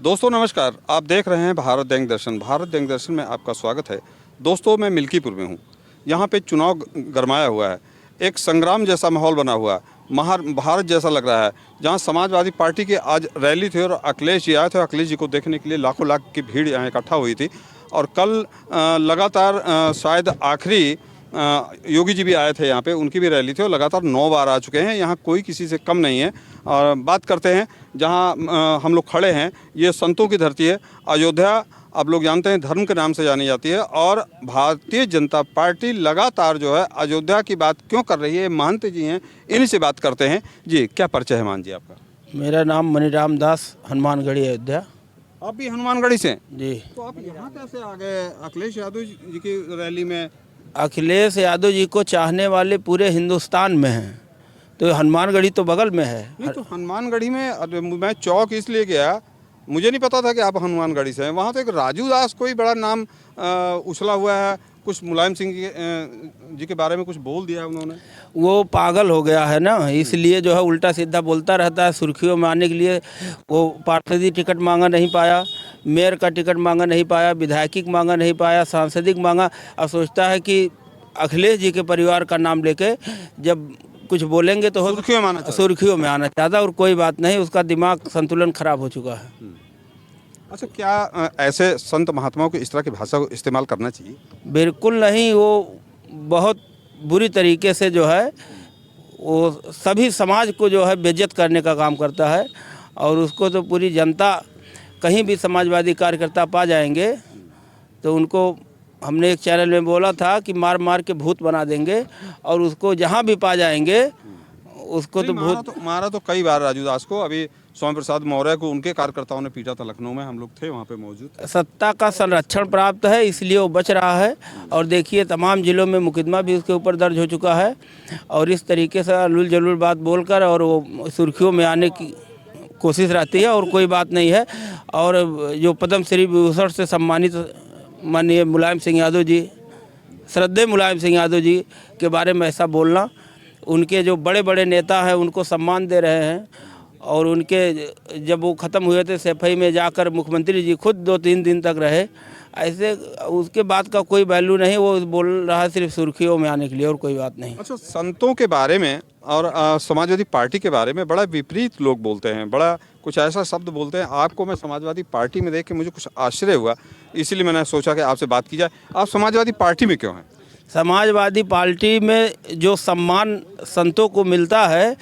दोस्तों नमस्कार, आप देख रहे हैं भारत दंग दर्शन। भारत दंग दर्शन में आपका स्वागत है। दोस्तों मैं मिल्कीपुर में हूँ। यहाँ पे चुनाव गरमाया हुआ है, एक संग्राम जैसा माहौल बना हुआ है, महाभारत जैसा लग रहा है। जहाँ समाजवादी पार्टी की आज रैली थी और अखिलेश जी आए थे। अखिलेश जी को देखने के लिए लाखों लाख की भीड़ यहाँ इकट्ठा हुई थी। और कल लगातार शायद आखिरी योगी जी भी आए थे यहाँ पे, उनकी भी रैली थी और लगातार 9 बार आ चुके हैं। यहाँ कोई किसी से कम नहीं है। और बात करते हैं जहाँ हम लोग खड़े हैं, ये संतों की धरती है। अयोध्या आप लोग जानते हैं धर्म के नाम से जानी जाती है और भारतीय जनता पार्टी लगातार जो है अयोध्या की बात क्यों कर रही है। महंत जी हैं, इन्हीं से बात करते हैं। जी क्या परिचय है मान जी आपका? मेरा नाम मनीराम दास, हनुमानगढ़ी अयोध्या। आप भी हनुमानगढ़ी से? जी। तो आप यहाँ कैसे आ गए अखिलेश यादव जी की रैली में? अखिलेश यादव जी को चाहने वाले पूरे हिंदुस्तान में हैं, तो हनुमानगढ़ी तो बगल में है। नहीं तो हनुमानगढ़ी में मैं चौक इसलिए गया, मुझे नहीं पता था कि आप हनुमानगढ़ी से हैं। वहाँ तो एक राजू दास कोई बड़ा नाम उछला हुआ है, कुछ मुलायम सिंह जी के बारे में कुछ बोल दिया उन्होंने। वो पागल हो गया है ना, इसलिए जो है उल्टा सीधा बोलता रहता है। सुर्खियों में आने के लिए वो पार्षदी टिकट मांगा नहीं पाया, मेयर का टिकट मांगा नहीं पाया, विधायकी मांगा नहीं पाया, सांसदिक मांगा। अब सोचता है कि अखिलेश जी के परिवार का नाम लेके जब कुछ बोलेंगे तो सुर्खियों में आना चाहता। और कोई बात नहीं, उसका दिमाग संतुलन खराब हो चुका है। अच्छा, क्या ऐसे संत महात्माओं को इस तरह की भाषा को इस्तेमाल करना चाहिए? बिल्कुल नहीं। वो बहुत बुरी तरीके से जो है वो सभी समाज को जो है बेइज्जत करने का काम करता है। और उसको तो पूरी जनता, कहीं भी समाजवादी कार्यकर्ता पा जाएंगे तो उनको हमने एक चैनल में बोला था कि मार मार के भूत बना देंगे। और उसको जहाँ भी पा जाएंगे उसको तो भूत मारा तो कई बार राजू दास को। अभी स्वामी प्रसाद मौर्य को उनके कार्यकर्ताओं ने पीटा था लखनऊ में, हम लोग थे वहाँ पे मौजूद। सत्ता का संरक्षण प्राप्त है इसलिए वो बच रहा है। और देखिए तमाम जिलों में मुकदमा भी उसके ऊपर दर्ज हो चुका है। और इस तरीके से अल्लुल जल्लुल बात बोलकर और वो सुर्खियों में आने की कोशिश रहती है। और कोई बात नहीं है। और जो पद्म श्री विभूषण से सम्मानित माननीय मुलायम सिंह यादव जी, श्रद्धेय मुलायम सिंह यादव जी के बारे में ऐसा बोलना, उनके जो बड़े बड़े नेता हैं उनको सम्मान दे रहे हैं। और उनके जब वो ख़त्म हुए थे सफाई में जाकर मुख्यमंत्री जी खुद 2-3 दिन तक रहे। ऐसे उसके बाद का कोई वैल्यू नहीं। वो बोल रहा है सिर्फ सुर्खियों में आने के लिए, और कोई बात नहीं। अच्छा, संतों के बारे में और समाजवादी पार्टी के बारे में बड़ा विपरीत लोग बोलते हैं, बड़ा कुछ ऐसा शब्द बोलते हैं। आपको मैं समाजवादी पार्टी में देख के मुझे कुछ आश्चर्य हुआ, इसीलिए मैंने सोचा कि आपसे बात की जाए। आप समाजवादी पार्टी में क्यों हैं? समाजवादी पार्टी में जो सम्मान संतों को मिलता है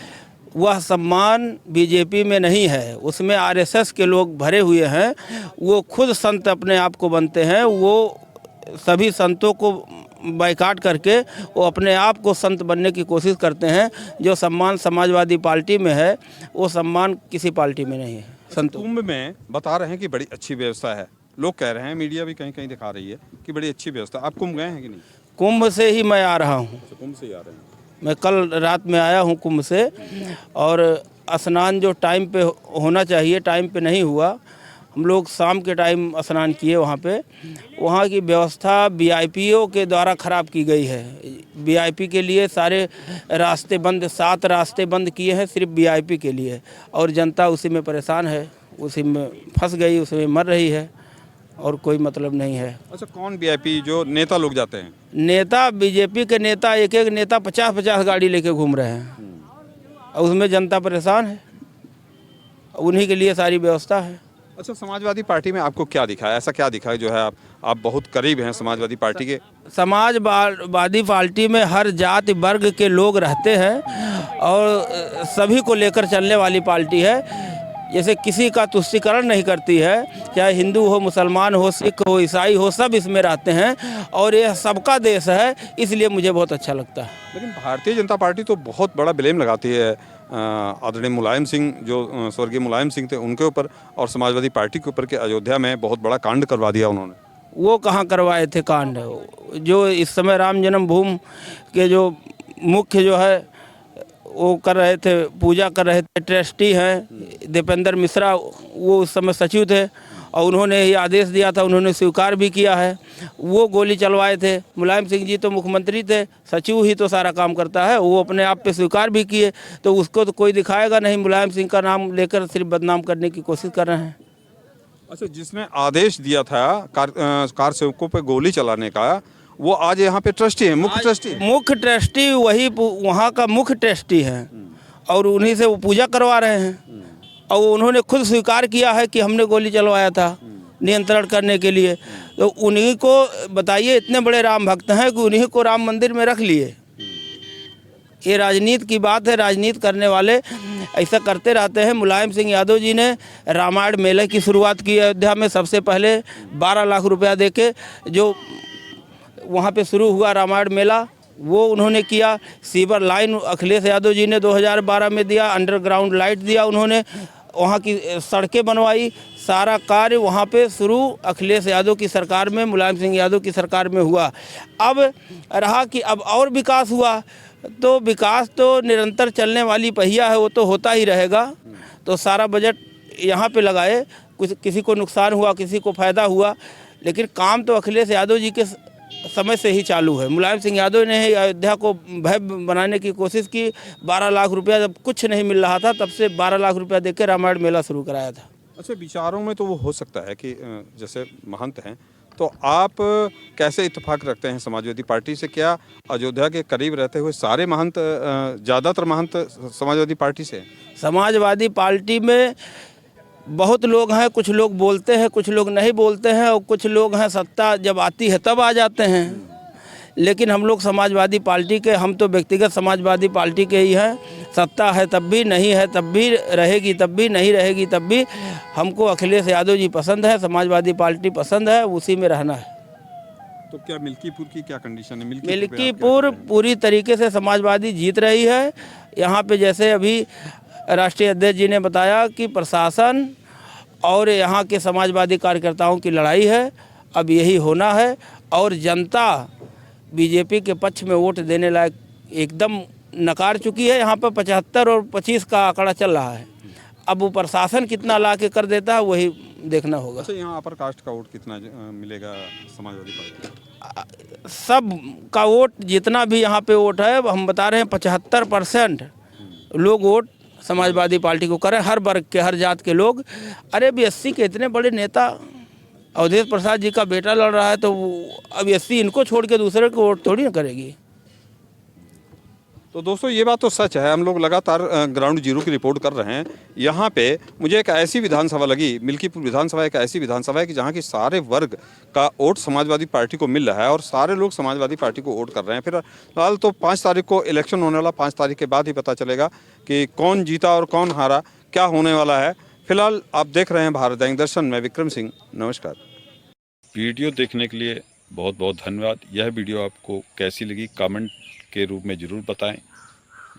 वह सम्मान बीजेपी में नहीं है। उसमें आरएसएस के लोग भरे हुए हैं। वो खुद संत अपने आप को बनते हैं। वो सभी संतों को बाइकाट करके वो अपने आप को संत बनने की कोशिश करते हैं। जो सम्मान समाजवादी पार्टी में है वो सम्मान किसी पार्टी में नहीं है। संतों कुंभ में बता रहे हैं कि बड़ी अच्छी व्यवस्था है, लोग कह रहे हैं, मीडिया भी कहीं कहीं दिखा रही है कि बड़ी अच्छी व्यवस्था। आप कुंभ गए हैं कि नहीं? कुंभ से ही मैं आ रहा हूँ। कुंभ से ही आ रहे हैं? मैं कल रात में आया हूँ कुंभ से। और स्नान जो टाइम पे होना चाहिए टाइम पे नहीं हुआ। हम लोग शाम के टाइम स्नान किए वहाँ पे। वहाँ की व्यवस्था वीआईपीओ के द्वारा ख़राब की गई है। वीआईपी के लिए सारे रास्ते बंद, 7 रास्ते बंद किए हैं सिर्फ वीआईपी के लिए। और जनता उसी में परेशान है, उसी में फंस गई, उसी में मर रही है, और कोई मतलब नहीं है। अच्छा, कौन वीआईपी? जो नेता लोग जाते हैं? नेता, बीजेपी के नेता, एक एक नेता 50-50 गाड़ी लेके घूम रहे हैं। और उसमें जनता परेशान है, उन्हीं के लिए सारी व्यवस्था है। अच्छा, समाजवादी पार्टी में आपको क्या दिखा है? ऐसा क्या दिखा है जो है आप बहुत करीब हैं समाजवादी पार्टी के? समाजवादी पार्टी में हर जाति वर्ग के लोग रहते हैं और सभी को लेकर चलने वाली पार्टी है। जैसे किसी का तुष्टीकरण नहीं करती है, चाहे हिंदू हो, मुसलमान हो, सिख हो, ईसाई हो, सब इसमें रहते हैं। और यह सबका देश है, इसलिए मुझे बहुत अच्छा लगता है। लेकिन भारतीय जनता पार्टी तो बहुत बड़ा ब्लेम लगाती है आदरणीय मुलायम सिंह, जो स्वर्गीय मुलायम सिंह थे, उनके ऊपर और समाजवादी पार्टी के ऊपर कि अयोध्या में बहुत बड़ा कांड करवा दिया उन्होंने। वो कहाँ करवाए थे कांड? जो इस समय राम जन्मभूमि के जो मुख्य जो है वो कर रहे थे, पूजा कर रहे थे, ट्रस्टी हैं दीपेंद्र मिश्रा, वो उस समय सचिव थे। और उन्होंने ही आदेश दिया था, उन्होंने स्वीकार भी किया है। वो गोली चलवाए थे। मुलायम सिंह जी तो मुख्यमंत्री थे, सचिव ही तो सारा काम करता है। वो अपने आप पे स्वीकार भी किए, तो उसको तो कोई दिखाएगा नहीं। मुलायम सिंह का नाम लेकर सिर्फ बदनाम करने की कोशिश कर रहे हैं। अच्छा, जिसने आदेश दिया था कार सेवकों पे गोली चलाने का, वो आज यहाँ पे ट्रस्टी है, मुख्य ट्रस्टी है। मुख्य ट्रस्टी वही वहाँ का मुख्य ट्रस्टी है और उन्हीं से वो पूजा करवा रहे हैं और उन्होंने खुद स्वीकार किया है कि हमने गोली चलवाया था नियंत्रण करने के लिए। तो उन्हीं को बताइए, इतने बड़े राम भक्त हैं कि उन्हीं को राम मंदिर में रख लिए। ये राजनीति की बात है, राजनीति करने वाले ऐसा करते रहते हैं। मुलायम सिंह यादव जी ने रामायण मेले की शुरुआत की अयोध्या में, सबसे पहले 12 लाख रुपया देके जो वहाँ पे शुरू हुआ रामायण मेला वो उन्होंने किया। सीवर लाइन अखिलेश यादव जी ने 2012 में दिया, अंडरग्राउंड लाइट दिया उन्होंने, वहाँ की सड़कें बनवाई। सारा कार्य वहाँ पे शुरू अखिलेश यादव की सरकार में, मुलायम सिंह यादव की सरकार में हुआ। अब रहा कि अब और विकास हुआ, तो विकास तो निरंतर चलने वाली पहिया है, वो तो होता ही रहेगा। तो सारा बजट यहाँ पे लगाए, कुछ किसी को नुकसान हुआ, किसी को फ़ायदा हुआ, लेकिन काम तो अखिलेश यादव जी के समय से ही चालू है। मुलायम सिंह यादव ने ही अयोध्या को भव्य बनाने की कोशिश की। 12 लाख रुपया जब कुछ नहीं मिल रहा था, तब से 12 लाख रुपया देकर रामायण मेला शुरू कराया था। अच्छा, विचारों में तो वो हो सकता है कि जैसे महंत हैं, तो आप कैसे इत्तेफाक रखते हैं समाजवादी पार्टी से? क्या अयोध्या के करीब रहते हुए सारे महंत, ज़्यादातर महंत समाजवादी पार्टी से हैं? समाजवादी पार्टी में बहुत लोग हैं, कुछ लोग बोलते हैं, कुछ लोग नहीं बोलते हैं, और कुछ लोग हैं सत्ता जब आती है तब आ जाते हैं। लेकिन हम लोग समाजवादी पार्टी के, हम तो व्यक्तिगत समाजवादी पार्टी के ही हैं। सत्ता है तब भी, नहीं है तब भी, रहेगी तब भी, नहीं रहेगी तब भी। हमको अखिलेश यादव जी पसंद है, समाजवादी पार्टी पसंद है, उसी में रहना है। तो क्या मिल्कीपुर की क्या कंडीशन है? मिल्कीपुर पूरी तरीके से समाजवादी जीत रही है। यहाँ पे जैसे अभी राष्ट्रीय अध्यक्ष जी ने बताया कि प्रशासन और यहाँ के समाजवादी कार्यकर्ताओं की लड़ाई है, अब यही होना है। और जनता बीजेपी के पक्ष में वोट देने लायक एकदम नकार चुकी है। यहाँ पर 75 और 25 का आंकड़ा चल रहा है। अब वो प्रशासन कितना ला के कर देता है वही देखना होगा। अच्छा, यहाँ अपर कास्ट का वोट कितना मिलेगा समाजवादी पार्टी को? सब का वोट, जितना भी यहाँ पे वोट है, हम बता रहे हैं 75% लोग वोट समाजवादी पार्टी को करें, हर वर्ग के, हर जात के लोग। अरे BSC के इतने बड़े नेता अवधेश प्रसाद जी का बेटा लड़ रहा है, तो अब BSC इनको छोड़ के दूसरे को वोट थोड़ी ना करेगी। तो दोस्तों, ये बात तो सच है। हम लोग लगातार ग्राउंड जीरो की रिपोर्ट कर रहे हैं। यहाँ पे मुझे एक ऐसी विधानसभा लगी, मिल्कीपुर विधानसभा एक ऐसी विधानसभा है कि जहाँ की सारे वर्ग का वोट समाजवादी पार्टी को मिल रहा है और सारे लोग समाजवादी पार्टी को वोट कर रहे हैं। फिलहाल तो 5 तारीख को इलेक्शन होने वाला, 5 तारीख के बाद ही पता चलेगा कि कौन जीता और कौन हारा, क्या होने वाला है। फिलहाल आप देख रहे हैं भारत दैनिक दर्शन में विक्रम सिंह, नमस्कार। वीडियो देखने के लिए बहुत बहुत धन्यवाद। यह वीडियो आपको कैसी लगी कमेंट के रूप में ज़रूर बताएं।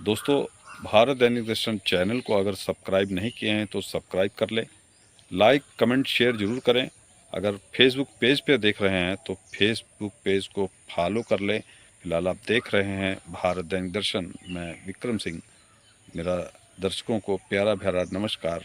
दोस्तों, भारत दैनिक दर्शन चैनल को अगर सब्सक्राइब नहीं किए हैं तो सब्सक्राइब कर लें, लाइक कमेंट शेयर ज़रूर करें। अगर फेसबुक पेज पे देख रहे हैं तो फेसबुक पेज को फॉलो कर लें। फिलहाल आप देख रहे हैं भारत दैनिक दर्शन, मैं विक्रम सिंह। मेरा दर्शकों को प्यारा भरा नमस्कार।